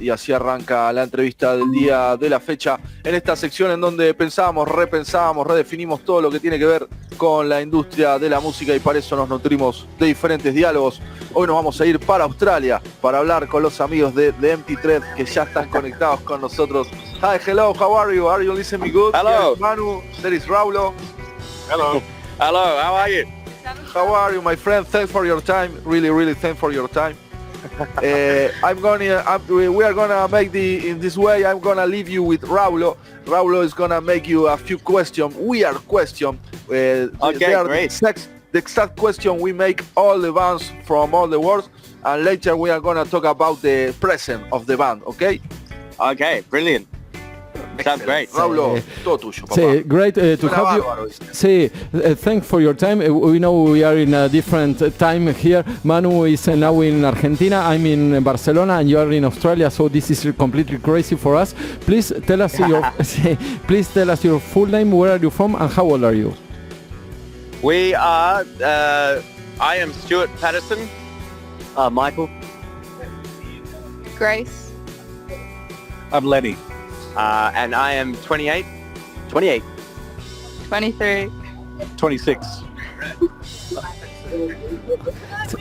Y así arranca la entrevista del día de la fecha, en esta sección en donde pensamos, repensamos, redefinimos todo lo que tiene que ver con la industria de la música, y para eso nos nutrimos de diferentes diálogos. Hoy nos vamos a ir para Australia para hablar con los amigos de The Empty Thread, que ya están conectados con nosotros. Hi, hello, how are you? Are you listening me good? Hello. Yes, Manu, there is Raulo. Hello. Hello, how are you? How are you, my friend? Thanks for your time. Really thanks for your time. We are gonna make in this way. I'm gonna leave you with Raulo. Raulo is gonna make you a few questions. Weird question. Okay, great. The exact question we make all the bands from all the world, and later we are gonna talk about the present of the band. Okay? Okay, brilliant. Sounds great. Raulo, todo tuyo, papá. Sí, great to have you. Sí, thanks for your time. We know we are in a different time here. Manu is now in Argentina, I'm in Barcelona, and you are in Australia, so this is completely crazy for us. Please tell us your full name, where are you from, and how old are you? We are, I am Stuart Patterson. Michael. Grace. I'm Lenny. And I am 28. 28. 23. 26.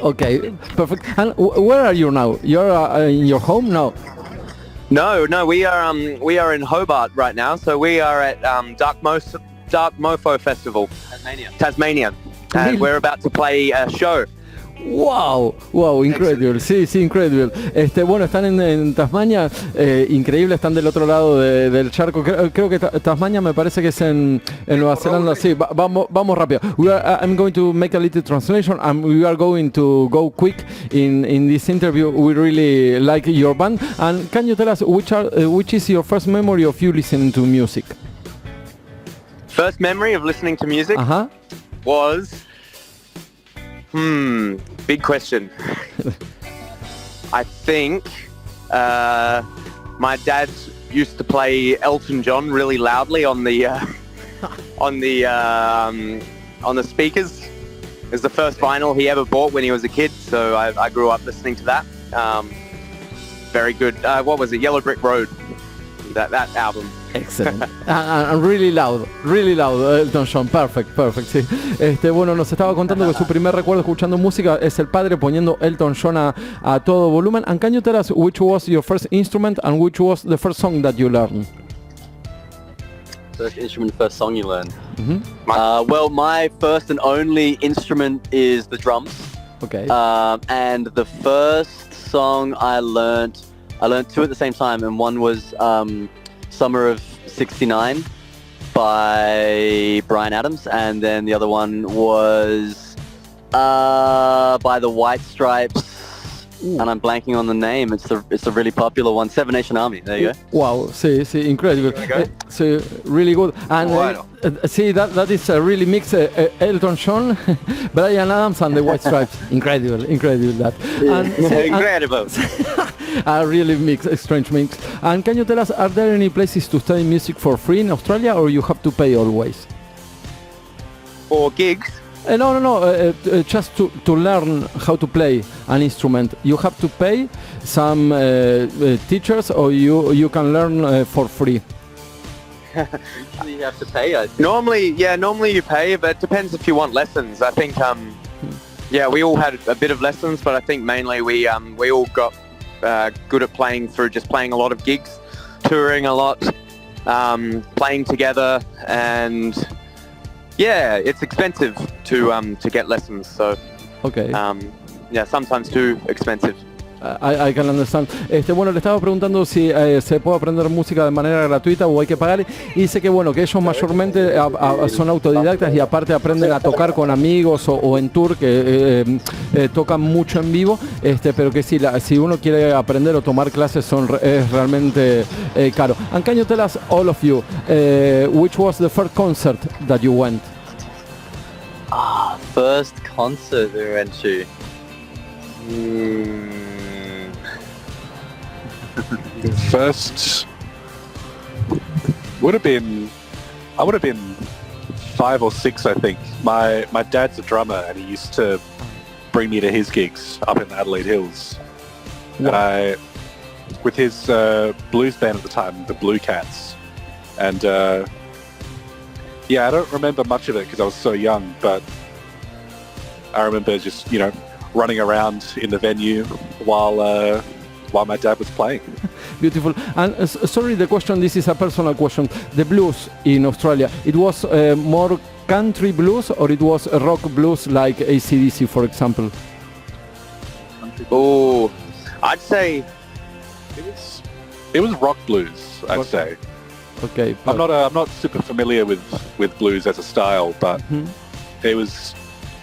Okay, perfect. And where are you now? You're in your home now? No, we are in Hobart right now. So we are at Dark Mofo Festival, Tasmania, and Really? we're about to play a show. Wow, increíble, sí, increíble. Bueno, están en Tasmania, increíble, están del otro lado del charco. Creo que Tasmania me parece que es en Nueva Zelanda. Sí, vamos rápido. I'm going to make a little translation, and we are going to go quick in this interview. We really like your band, and can you tell us which is your first memory of you listening to music? First memory of listening to music was. Big question. I think my dad used to play Elton John really loudly on the speakers. It was the first vinyl he ever bought when he was a kid, so I grew up listening to that. Very good. What was it? Yellow Brick Road. That album. Excellent. And really loud, Elton John. Perfect, sí. Bueno, nos estaba contando que su primer recuerdo escuchando música es el padre poniendo Elton John a todo volumen. And can you tell us which was your first instrument and which was the first song that you learned? First instrument, first song you learned? Well, my first and only instrument is the drums. Okay. And the first song I learned two at the same time, and one was Summer of '69 by Bryan Adams, and then the other one was by the White Stripes. Ooh. And I'm blanking on the name. It's a really popular one, Seven Nation Army. There you go. Wow, sí, incredible. So really good. And see, that is a really mix. Elton John, Bryan Adams, and the White Stripes. Incredible that. And, incredible. A really strange mix. And can you tell us, are there any places to study music for free in Australia, or you have to pay always? For gigs? No. Just to learn how to play an instrument, you have to pay some teachers, or you can learn for free. Usually you have to pay. I think. Normally you pay, but it depends if you want lessons. I think we all had a bit of lessons, but I think mainly we all got good at playing through just playing a lot of gigs, touring a lot, playing together, and yeah, it's expensive to get lessons. So okay. Sometimes too expensive. I can understand. Bueno, le estaba preguntando si se puede aprender música de manera gratuita o hay que pagar, y dice que bueno, que ellos mayormente son autodidactas y aparte aprenden a tocar con amigos o en tour, que tocan mucho en vivo, pero que si uno quiere aprender o tomar clases es realmente caro. And can you tell us, all of you, which was the first concert that you went? First concert we went to. First would have been 5 or 6, I think. My dad's a drummer, and he used to bring me to his gigs up in the Adelaide Hills. Wow. And with his blues band at the time, the Blue Cats, and yeah, I don't remember much of it because I was so young, but I remember just running around in the venue while my dad was playing. Beautiful. And sorry, the question, this is a personal question. The blues in Australia, it was more country blues or it was rock blues like AC/DC, for example? Oh, I'd say it was rock blues, I'd say. Okay. I'm not super familiar with blues as a style, but it was.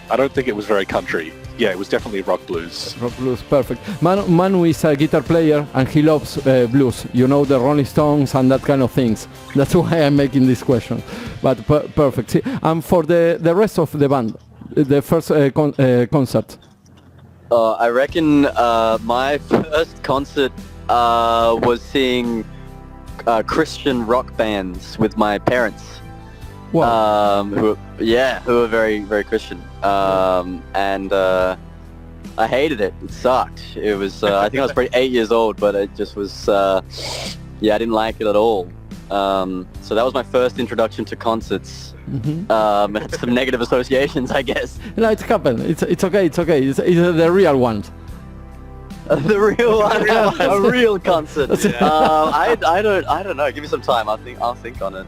I don't think it was very country. Yeah, it was definitely rock blues. Rock blues, perfect. Manu is a guitar player and he loves blues. You know, the Rolling Stones and that kind of things. That's why I'm making this question. But perfect. See, and for the rest of the band, the first concert. I reckon my first concert was seeing Christian rock bands with my parents. Wow. Who are very, very Christian. And I hated it. It sucked. It was, I think I was probably 8 years old, but it just was, I didn't like it at all. So that was my first introduction to concerts. Had some negative associations, I guess. No, it's happened. It's okay. It's the real one. The real one, a real concert. I don't know. Give me some time. I'll think on it.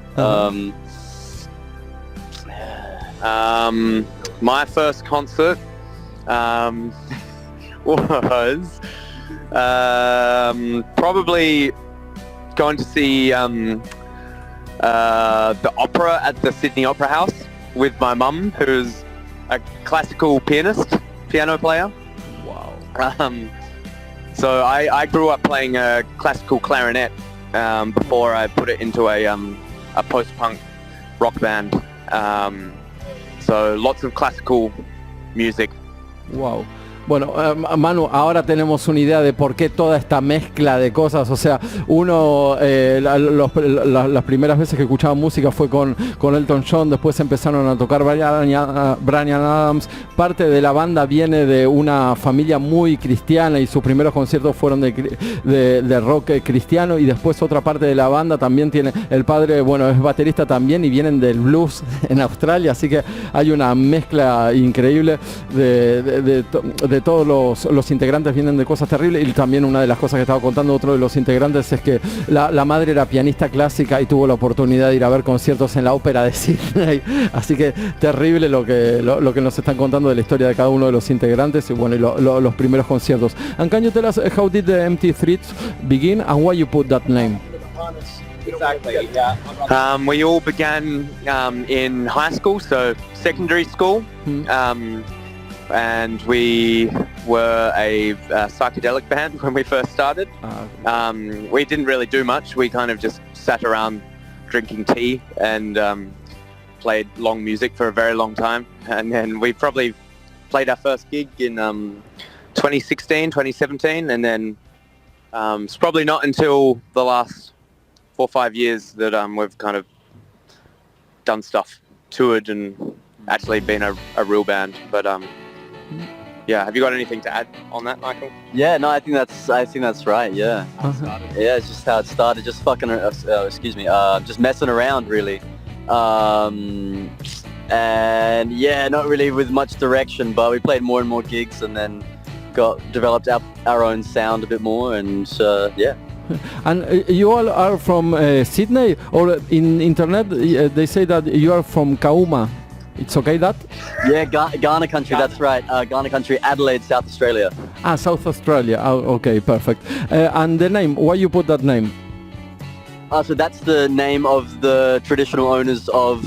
My first concert was probably going to see the opera at the Sydney Opera House with my mum, who's a classical piano player. Wow. So I grew up playing a classical clarinet before I put it into a post-punk rock band. So lots of classical music. Wow. Bueno, Manu, ahora tenemos una idea de por qué toda esta mezcla de cosas. O sea, uno, las primeras veces que escuchaba música fue con Elton John, después empezaron a tocar Bryan Adams. Parte de la banda viene de una familia muy cristiana y sus primeros conciertos fueron de rock cristiano, y después otra parte de la banda también tiene, el padre, bueno, es baterista también y vienen del blues en Australia, así que hay una mezcla increíble de todos los integrantes, vienen de cosas terribles. Y también una de las cosas que estaba contando otro de los integrantes es que la madre era pianista clásica y tuvo la oportunidad de ir a ver conciertos en la ópera de Sydney, así que terrible lo que nos están contando de la historia de cada uno de los integrantes y bueno, y los primeros conciertos. And can you tell us how did the Empty Threads begin and why you put that name? Exactly. Yeah. We all began in high school, so secondary school. And we were a psychedelic band when we first started. We didn't really do much. We kind of just sat around drinking tea and played long music for a very long time. And then we probably played our first gig in 2016, 2017. And then it's probably not until the last 4 or 5 years that we've kind of done stuff, toured and actually been a real band. But yeah, have you got anything to add on that, Michael? Yeah, no, I think that's right. Yeah, yeah, it's just how it started. Just just messing around, really, and yeah, not really with much direction. But we played more and more gigs, and then developed our own sound a bit more, and yeah. And you all are from Sydney, or in internet they say that you are from Kauma. It's okay that? Yeah, Ghana country, that's right. Ghana country, Adelaide, South Australia. South Australia. Oh, okay, perfect. And the name, why you put that name? So that's the name of the traditional owners of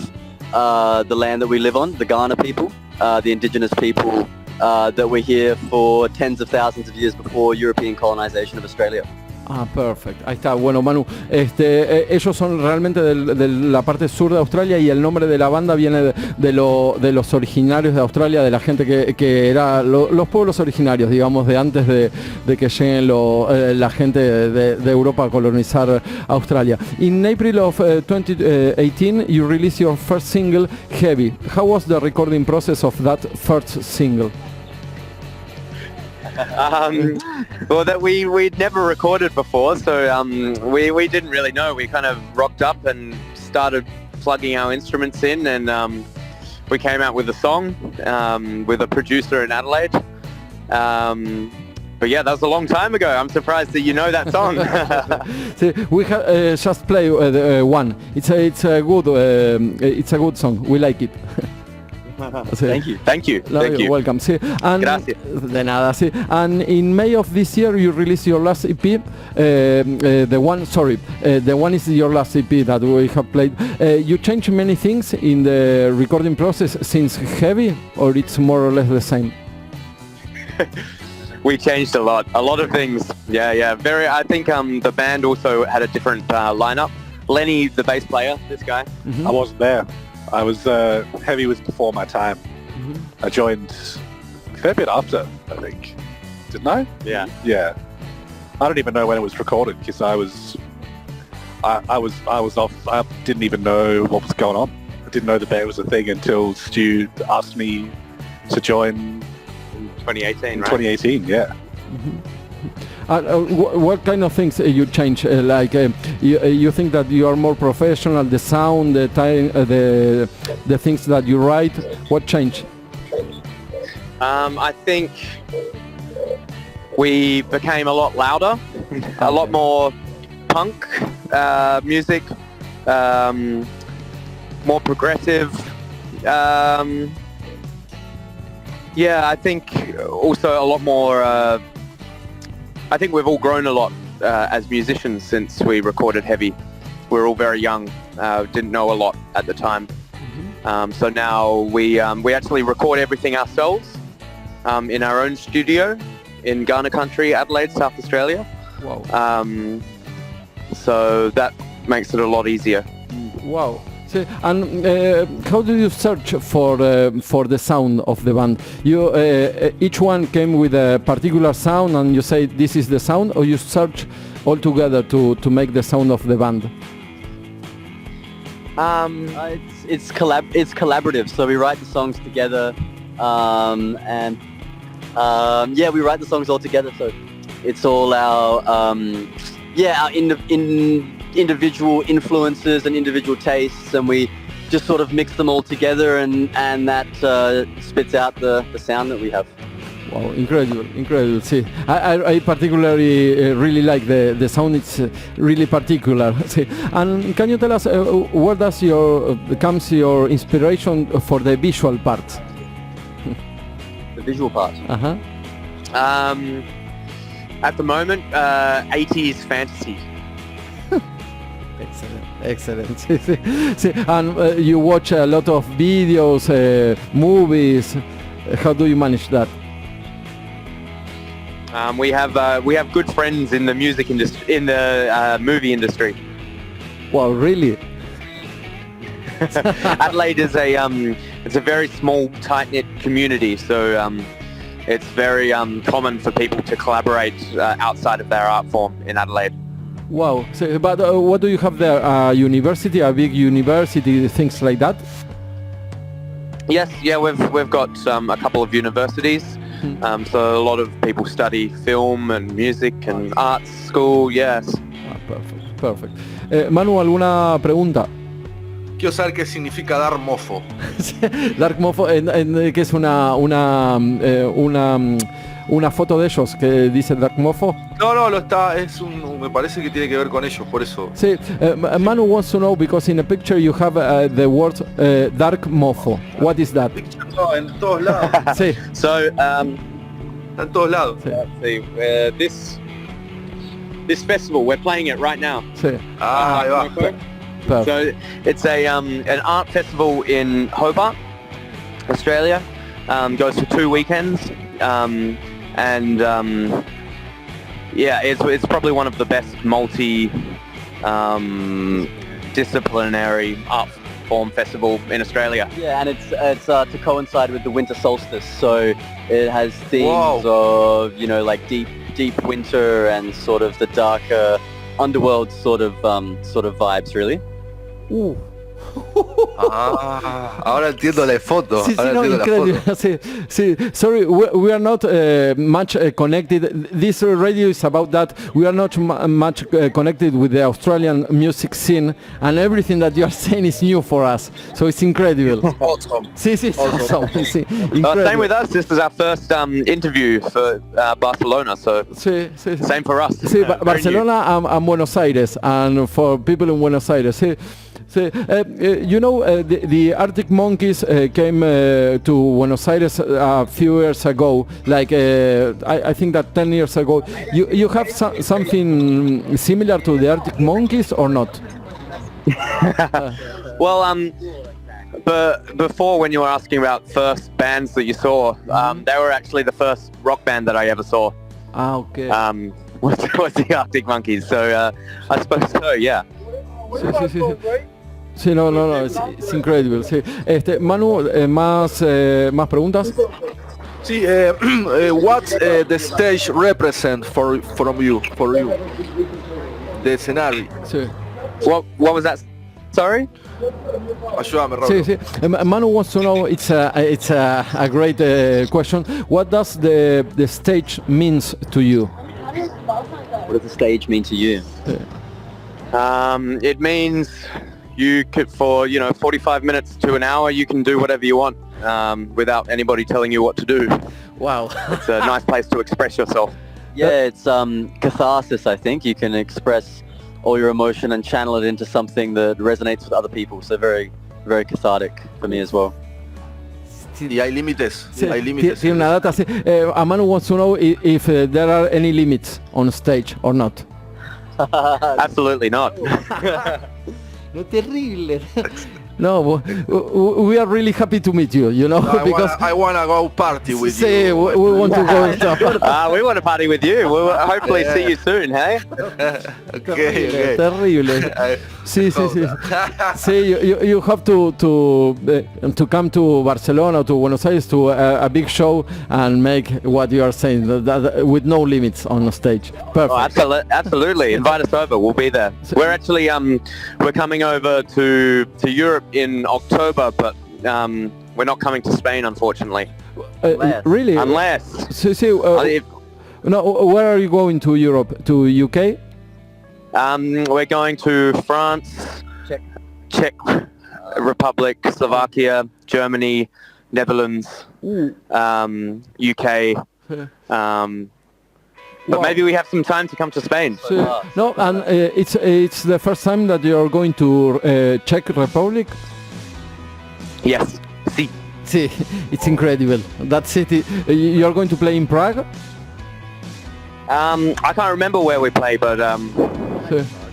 the land that we live on, the Ghana people, the indigenous people that were here for tens of thousands of years before European colonization of Australia. Perfecto. Ahí está. Bueno, Manu, ellos son realmente de la parte sur de Australia y el nombre de la banda viene de los originarios de Australia, de la gente que era los pueblos originarios, digamos, de antes de que lleguen la gente de Europa a colonizar Australia. In April of 2018, you released your first single, Heavy. How was the recording process of that first single? Well, that we'd never recorded before, so we didn't really know. We kind of rocked up and started plugging our instruments in, and we came out with a song with a producer in Adelaide. But yeah, that was a long time ago. I'm surprised that you know that song. See, we have just play one. It's a good song. We like it. Thank you. You're welcome. See, and Gracias. De nada. See, and in May of this year, you released your last EP. The one is your last EP that we have played. You changed many things in the recording process since Heavy, or it's more or less the same? We changed a lot of things. Yeah. I think the band also had a different lineup. Lenny, the bass player, this guy. Mm-hmm. I wasn't there. I was Heavy was before my time. Mm-hmm. I joined a fair bit after, I think. Didn't I? Yeah. Yeah. I don't even know when it was recorded because I was off. I didn't even know what was going on. I didn't know the band was a thing until Stu asked me to join 2018, in right? 2018. Yeah. What kind of things you change? You think that you are more professional, the sound, the time, the things that you write. What changed? I think we became a lot louder, a lot more punk music, more progressive. I think also a lot more. I think we've all grown a lot as musicians since we recorded Heavy. We're all very young, didn't know a lot at the time. So now we actually record everything ourselves in our own studio in Ghana country, Adelaide, South Australia. Wow. So that makes it a lot easier. Wow. And how do you search for the sound of the band? You each one came with a particular sound, and you say this is the sound, or you search all together to make the sound of the band? It's collaborative. So we write the songs together, and we write the songs all together. So it's all our individual influences and individual tastes, and we just sort of mix them all together, and that spits out the sound that we have. Wow, incredible. See, I particularly really like the sound. It's really particular. See, and can you tell us where does comes your inspiration for the visual part? The visual part. At the moment, 80s fantasy. Excellent. See, and you watch a lot of videos, movies. How do you manage that? We have good friends in the music industry, in the movie industry. Wow, really? Adelaide is it's a very small, tight-knit community, so it's very common for people to collaborate outside of their art form in Adelaide. Wow. So, but what do you have there? University, a big university, things like that? Yes, yeah, we've got a couple of universities. So a lot of people study film and music and arts school, yes. Perfect. Manu, ¿alguna pregunta? Quiero saber qué significa dar mofo. Dark Mofo, que es una foto de ellos que dice Dark Mofo. No, me parece que tiene que ver con ellos, por eso. Sí, Manu wants to know because in a picture you have the word Dark Mofo. What is that? No, en todos lados. Sí. So, en todos lados. Sí. This festival, we're playing it right now. Sí. Ahí va. Perfect. So it's an art festival in Hobart, Australia. Goes for 2 weekends, it's probably one of the best disciplinary art form festival in Australia. Yeah, and it's to coincide with the winter solstice, so it has themes of like deep winter and sort of the darker underworld sort of vibes, really. Ooh. Ahora entiendo la foto. Sí, Ahora no, entiendo la incredible. foto. Sí. Sorry, we are not much connected. This radio is about that. We are not much connected with the Australian music scene, and everything that you are saying is new for us. So it's incredible. Awesome. Sí, awesome. Sí, Same with us. This is our first interview for Barcelona, so Sí. same for us. Sí, Very new. Barcelona and Buenos Aires, and for people in Buenos Aires. Sí. You know, the Arctic Monkeys came to Buenos Aires a few years ago, like I think that 10 years ago. You have something similar to the Arctic Monkeys or not? Well, but before, when you were asking about first bands that you saw, they were actually the first rock band that I ever saw. Ah, okay. Was the Arctic Monkeys. So I suppose so, yeah. Sí. Sí, no, it's incredible. Sí. Manu, más preguntas. Sí, what the stage represent for you? The escenario. Sí. What was that? Sorry? Ayúdame, Raúl. Sí. Manu wants to know. It's a great question. What does the stage means to you? What does the stage mean to you? It means you could, for 45 minutes to an hour, you can do whatever you want without anybody telling you what to do. Wow. It's a nice place to express yourself. Yeah, it's catharsis, I think. You can express all your emotion and channel it into something that resonates with other people. So very, very cathartic for me as well. Y hay límites. Sí, Hay límites. tiene una data. Sí. Manu wants to know if there are any limits on stage or not. Absolutely not. No, terrible. No, we are really happy to meet you, because I wanna go party with sí, you. we want to go. We want to party with you. We'll hopefully see you soon, hey? Okay. Terrible. Sí. Sí, you have to come to Barcelona, to Buenos Aires, to a big show and make what you are saying that with no limits on the stage. Perfect. Oh, absolutely. Invite us over. We'll be there. We're actually we're coming over to Europe in October, but we're not coming to Spain, unfortunately. Really? Unless. No, where are you going to Europe? To UK? We're going to France, Czech Republic, Slovakia, Germany, Netherlands, UK. But maybe we have some time to come to Spain. No, and it's the first time that you're going to Czech Republic? Yes. See. Sí, it's incredible. That city. You're going to play in Prague? I can't remember where we play, but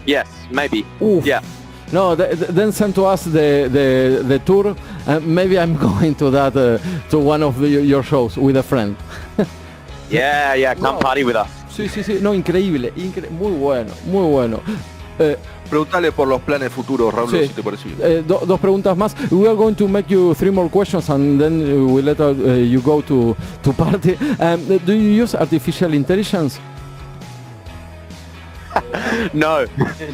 yes, maybe. Oof. Yeah. No, then send to us the tour. Maybe I'm going to that to one of your shows with a friend. Yeah, come party with us. Sí, no, increíble, muy bueno. Preguntale por los planes futuros, Raúl, Sí. si te parece bien. Dos preguntas más. We are going to make you 3 more questions and then we let you go to party. Do you use artificial intelligence? No.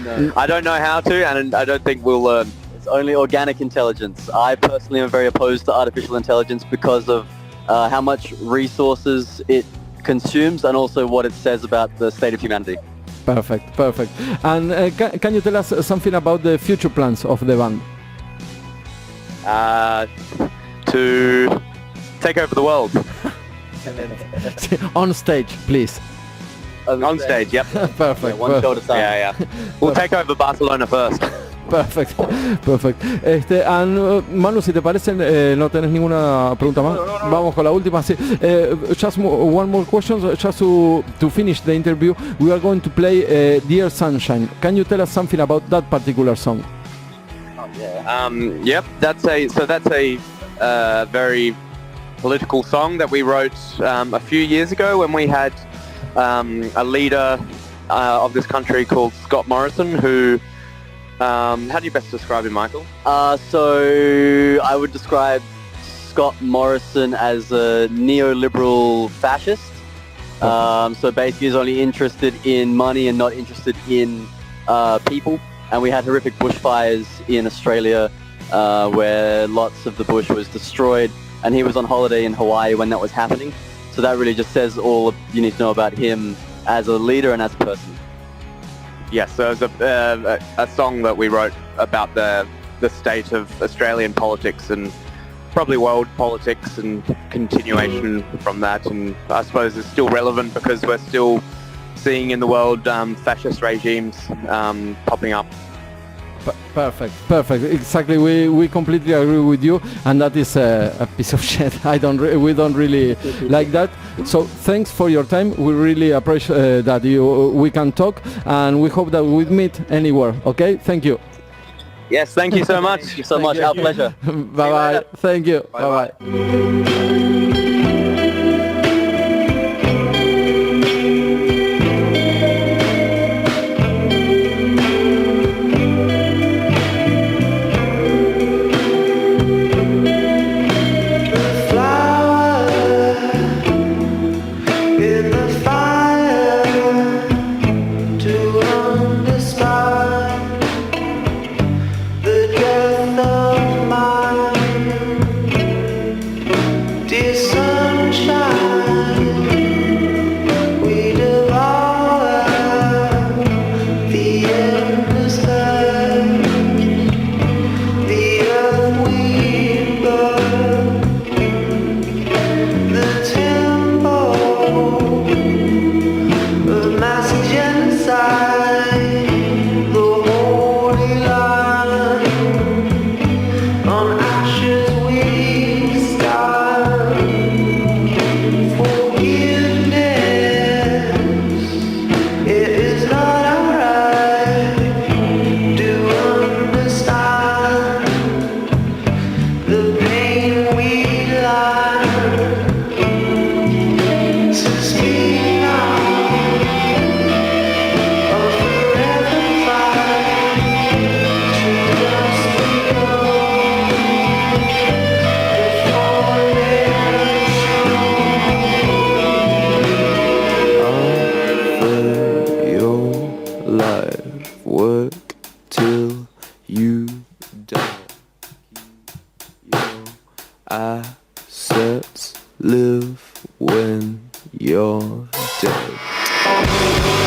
No. I don't know how to, and I don't think we'll learn. It's only organic intelligence. I personally am very opposed to artificial intelligence because of how much resources it consumes and also what it says about the state of humanity. Perfect. And can you tell us something about the future plans of the band? To take over the world. On stage, please. On stage, yep. Perfect. One show at a time. Yeah. We'll take over Barcelona first. Perfect. And Manu, si te parece, no tenés ninguna pregunta más. No. Vamos con la última. Sí. Just one more question, just to finish the interview. We are going to play Dear Sunshine. Can you tell us something about that particular song? Yep, that's a very political song that we wrote a few years ago when we had a leader of this country called Scott Morrison, who how do you best describe him, Michael? So I would describe Scott Morrison as a neoliberal fascist. So basically he's only interested in money and not interested in people. And we had horrific bushfires in Australia where lots of the bush was destroyed, and he was on holiday in Hawaii when that was happening. So that really just says all you need to know about him as a leader and as a person. Yes, so it was a song that we wrote about the state of Australian politics and probably world politics and continuation from that. And I suppose it's still relevant because we're still seeing in the world fascist regimes popping up. Perfect. Exactly. We completely agree with you, and that is a piece of shit. We don't really like that. So thanks for your time. We really appreciate that we can talk, and we hope that we meet anywhere. Okay. Thank you. Yes. Thank you so much. Thank you so much. Our pleasure. Bye bye. Thank you. Bye bye. Assets live when you're dead.